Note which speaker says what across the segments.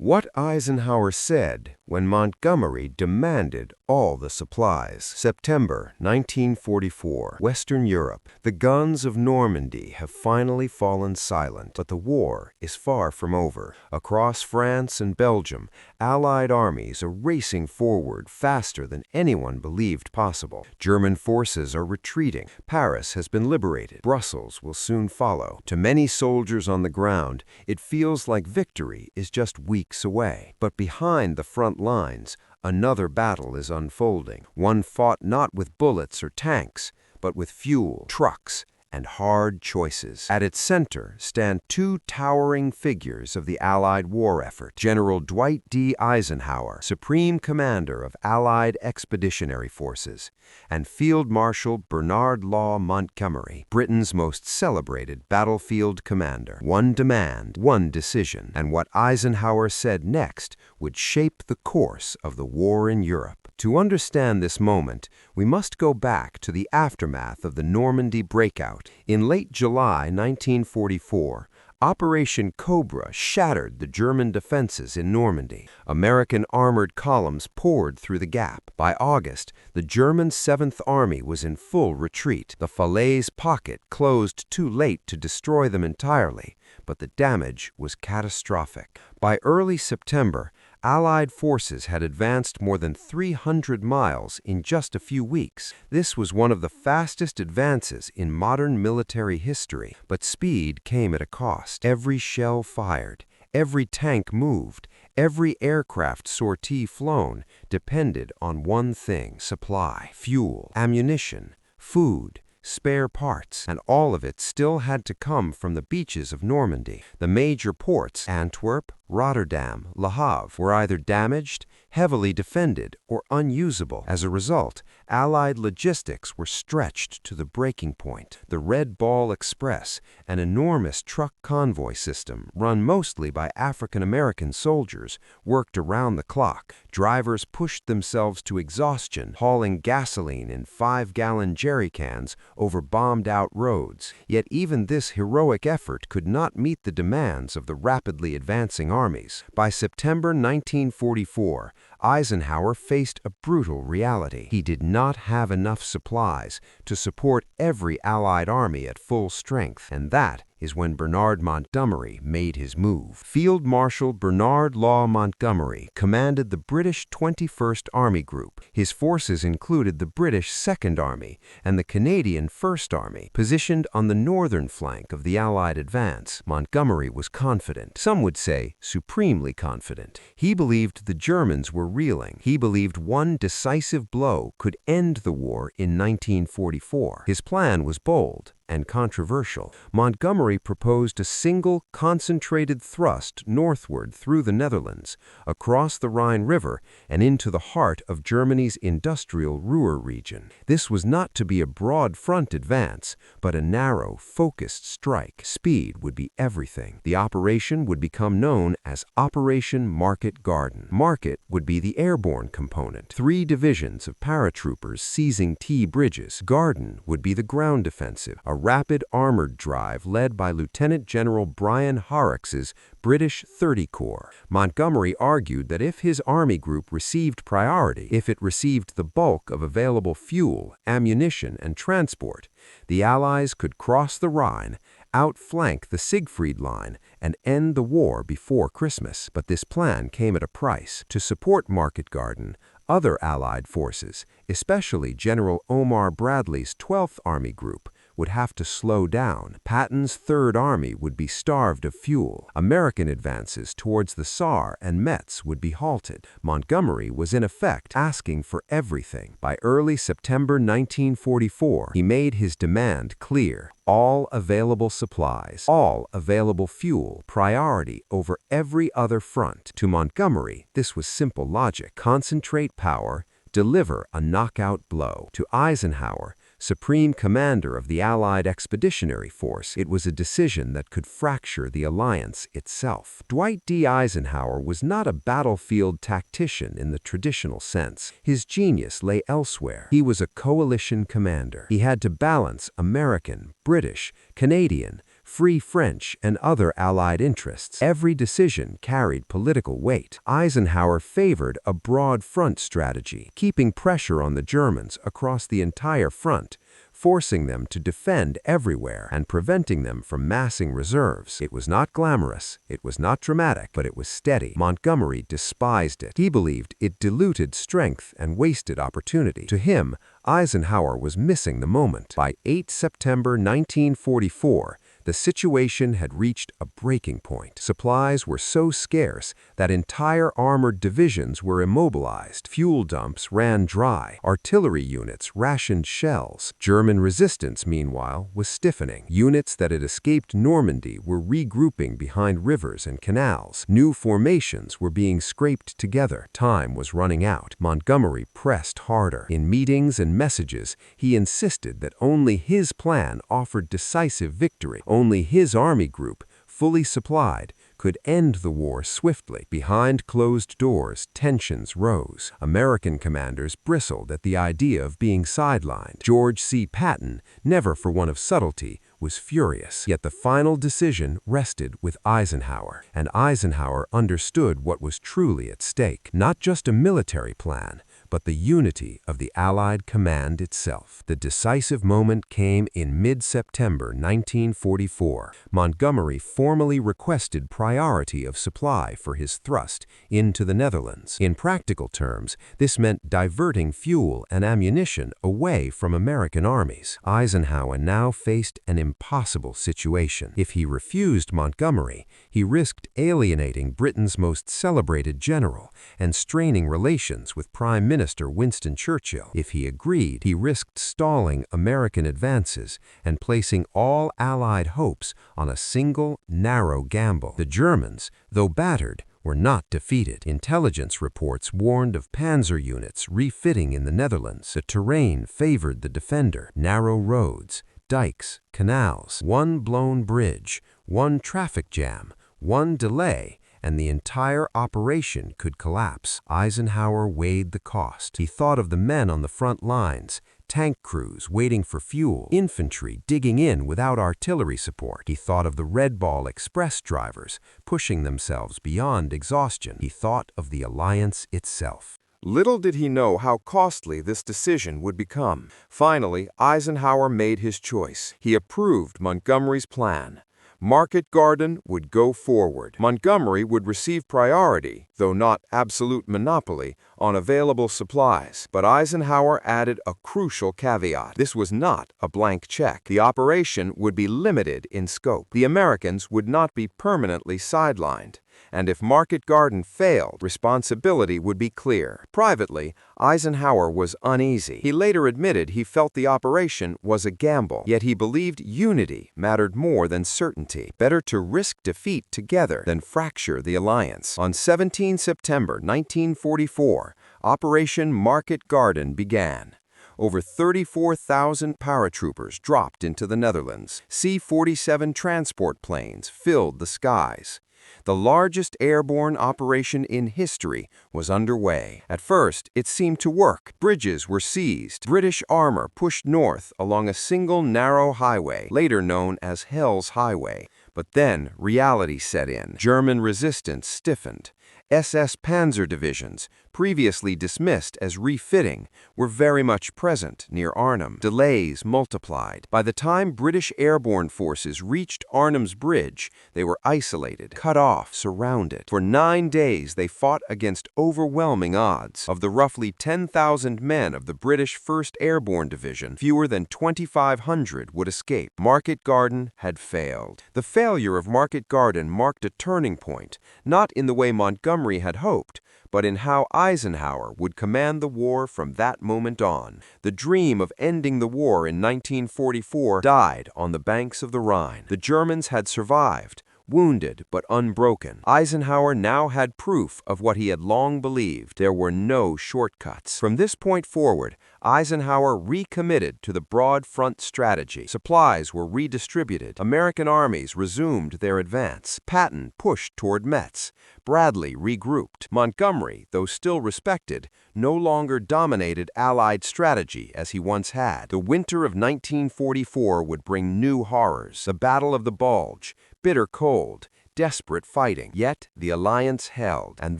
Speaker 1: What Eisenhower said when Montgomery demanded all the supplies. September 1944, Western Europe. The guns of Normandy have finally fallen silent, but the war is far from over. Across France and Belgium, Allied armies are racing forward faster than anyone believed possible. German forces are retreating. Paris has been liberated. Brussels will soon follow. To many soldiers on the ground, it feels like victory is just weeks away. But behind the front lines, another battle is unfolding, one fought not with bullets or tanks, but with fuel, trucks, and hard choices. At its center stand two towering figures of the Allied war effort: General Dwight D. Eisenhower, Supreme Commander of Allied Expeditionary Forces, and Field Marshal Bernard Law Montgomery, Britain's most celebrated battlefield commander. One demand, one decision, and what Eisenhower said next would shape the course of the war in Europe. To understand this moment, we must go back to the aftermath of the Normandy breakout. In late July 1944, Operation Cobra shattered the German defenses in Normandy. American armored columns poured through the gap. By August, the German 7th Army was in full retreat. The Falaise pocket closed too late to destroy them entirely, but the damage was catastrophic. By early September, Allied forces had advanced more than 300 miles in just a few weeks. This was one of the fastest advances in modern military history, but speed came at a cost. Every shell fired, every tank moved, every aircraft sortie flown depended on one thing: supply, fuel, ammunition, food, spare parts, and all of it still had to come from the beaches of Normandy. The major ports, Antwerp, Rotterdam, Le Havre, were either damaged, heavily defended, or unusable. As a result, Allied logistics were stretched to the breaking point. The Red Ball Express, an enormous truck convoy system run mostly by African-American soldiers, worked around the clock. Drivers pushed themselves to exhaustion, hauling gasoline in 5-gallon jerry cans over bombed-out roads. Yet even this heroic effort could not meet the demands of the rapidly advancing armies. By September 1944, Eisenhower faced a brutal reality. He did not have enough supplies to support every Allied army at full strength, and that is when Bernard Montgomery made his move. Field Marshal Bernard Law Montgomery commanded the British 21st Army Group. His forces included the British 2nd Army and the Canadian 1st Army, positioned on the northern flank of the Allied advance. Montgomery was confident, some would say supremely confident. He believed the Germans were reeling. He believed one decisive blow could end the war in 1944. His plan was bold and controversial. Montgomery proposed a single, concentrated thrust northward through the Netherlands, across the Rhine River, and into the heart of Germany's industrial Ruhr region. This was not to be a broad front advance, but a narrow, focused strike. Speed would be everything. The operation would become known as Operation Market Garden. Market would be the airborne component, 3 divisions of paratroopers seizing T bridges. Garden would be the ground defensive, a rapid armored drive led by Lieutenant General Brian Horrocks's British 30 Corps. Montgomery argued that if his army group received priority, if it received the bulk of available fuel, ammunition, and transport, the Allies could cross the Rhine, outflank the Siegfried Line, and end the war before Christmas. But this plan came at a price. To support Market Garden, other Allied forces, especially General Omar Bradley's 12th Army Group, would have to slow down. Patton's 3rd Army would be starved of fuel. American advances towards the Saar and Metz would be halted. Montgomery was in effect asking for everything. By early September 1944, he made his demand clear: all available supplies, all available fuel, priority over every other front. To Montgomery, this was simple logic: concentrate power, deliver a knockout blow. To Eisenhower, Supreme Commander of the Allied Expeditionary Force, it was a decision that could fracture the alliance itself. Dwight D. Eisenhower was not a battlefield tactician in the traditional sense. His genius lay elsewhere. He was a coalition commander. He had to balance American, British, Canadian, free French and other Allied interests. Every decision carried political weight. Eisenhower favored a broad front strategy, keeping pressure on the Germans across the entire front, forcing them to defend everywhere and preventing them from massing reserves. It was not glamorous, it was not dramatic, but it was steady. Montgomery despised it. He believed it diluted strength and wasted opportunity. To him, Eisenhower was missing the moment. By 8 September 1944, the situation had reached a breaking point. Supplies were so scarce that entire armored divisions were immobilized. Fuel dumps ran dry. Artillery units rationed shells. German resistance, meanwhile, was stiffening. Units that had escaped Normandy were regrouping behind rivers and canals. New formations were being scraped together. Time was running out. Montgomery pressed harder. In meetings and messages, he insisted that only his plan offered decisive victory. Only his army group, fully supplied, could end the war swiftly. Behind closed doors, tensions rose. American commanders bristled at the idea of being sidelined. George C. Patton, never for one of subtlety, was furious. Yet the final decision rested with Eisenhower, and Eisenhower understood what was truly at stake. Not just a military plan, but the unity of the Allied command itself. The decisive moment came in mid-September 1944. Montgomery formally requested priority of supply for his thrust into the Netherlands. In practical terms, this meant diverting fuel and ammunition away from American armies. Eisenhower now faced an impossible situation. If he refused Montgomery, he risked alienating Britain's most celebrated general and straining relations with Prime Minister Winston Churchill. If he agreed, he risked stalling American advances and placing all Allied hopes on a single, narrow gamble. The Germans, though battered, were not defeated. Intelligence reports warned of panzer units refitting in the Netherlands. The terrain favored the defender. Narrow roads, dikes, canals, one blown bridge, one traffic jam, one delay, and the entire operation could collapse. Eisenhower weighed the cost. He thought of the men on the front lines, tank crews waiting for fuel, infantry digging in without artillery support. He thought of the Red Ball Express drivers pushing themselves beyond exhaustion. He thought of the alliance itself.
Speaker 2: Little did he know how costly this decision would become. Finally, Eisenhower made his choice. He approved Montgomery's plan. Market Garden would go forward. Montgomery would receive priority, though not absolute monopoly, on available supplies. But Eisenhower added a crucial caveat. This was not a blank check. The operation would be limited in scope. The Americans would not be permanently sidelined. And if Market Garden failed, responsibility would be clear. Privately, Eisenhower was uneasy. He later admitted he felt the operation was a gamble, yet he believed unity mattered more than certainty. Better to risk defeat together than fracture the alliance. On 17 September 1944, Operation Market Garden began. Over 34,000 paratroopers dropped into the Netherlands. C-47 transport planes filled the skies. The largest airborne operation in history was underway. At first, it seemed to work. Bridges were seized. British armor pushed north along a single narrow highway, later known as Hell's Highway. But then reality set in. German resistance stiffened. SS Panzer divisions, previously dismissed as refitting, were very much present near Arnhem. Delays multiplied. By the time British airborne forces reached Arnhem's bridge, they were isolated, cut off, surrounded. For 9 days, they fought against overwhelming odds. Of the roughly 10,000 men of the British 1st Airborne Division, fewer than 2,500 would escape. Market Garden had failed. The failure of Market Garden marked a turning point, not in the way Montgomery had hoped, but in how Eisenhower would command the war from that moment on. The dream of ending the war in 1944 died on the banks of the Rhine. The Germans had survived, wounded but unbroken. Eisenhower now had proof of what he had long believed. There were no shortcuts. From this point forward, Eisenhower recommitted to the broad front strategy. Supplies were redistributed. American armies resumed their advance. Patton pushed toward Metz. Bradley regrouped. Montgomery, though still respected, no longer dominated Allied strategy as he once had. The winter of 1944 would bring new horrors. The Battle of the Bulge, bitter cold, desperate fighting. Yet the alliance held, and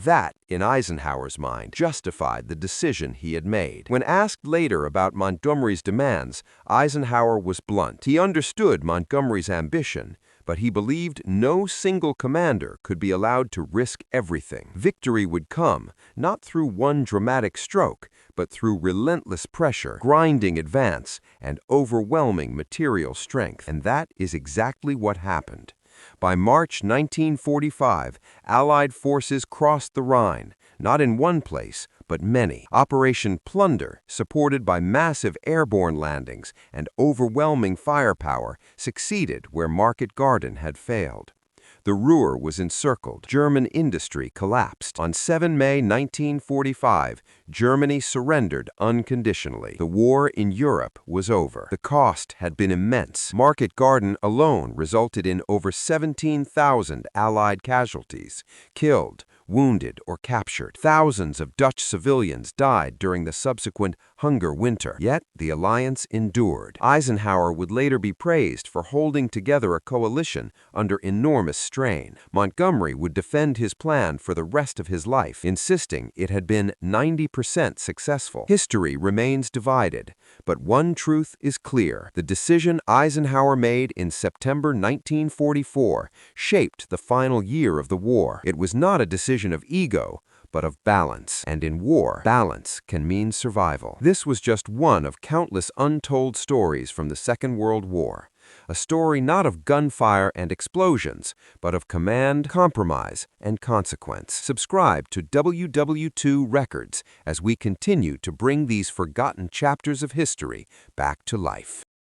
Speaker 2: that, in Eisenhower's mind, justified the decision he had made. When asked later about Montgomery's demands, Eisenhower was blunt. He understood Montgomery's ambition, but he believed no single commander could be allowed to risk everything. Victory would come, not through one dramatic stroke, but through relentless pressure, grinding advance, and overwhelming material strength. And that is exactly what happened. By March 1945, Allied forces crossed the Rhine, not in one place, but many. Operation Plunder, supported by massive airborne landings and overwhelming firepower, succeeded where Market Garden had failed. The Ruhr was encircled. German industry collapsed. On 7 May 1945, Germany surrendered unconditionally. The war in Europe was over. The cost had been immense. Market Garden alone resulted in over 17,000 Allied casualties, killed, wounded, or captured. Thousands of Dutch civilians died during the subsequent Hunger Winter. Yet the alliance endured. Eisenhower would later be praised for holding together a coalition under enormous strain. Montgomery would defend his plan for the rest of his life, insisting it had been 90% successful. History remains divided, but one truth is clear. The decision Eisenhower made in September 1944 shaped the final year of the war. It was not a decision of ego, but of balance. And in war, balance can mean survival. This was just one of countless untold stories from the Second World War. A story not of gunfire and explosions, but of command, compromise, and consequence. Subscribe to WWII Records as we continue to bring these forgotten chapters of history back to life.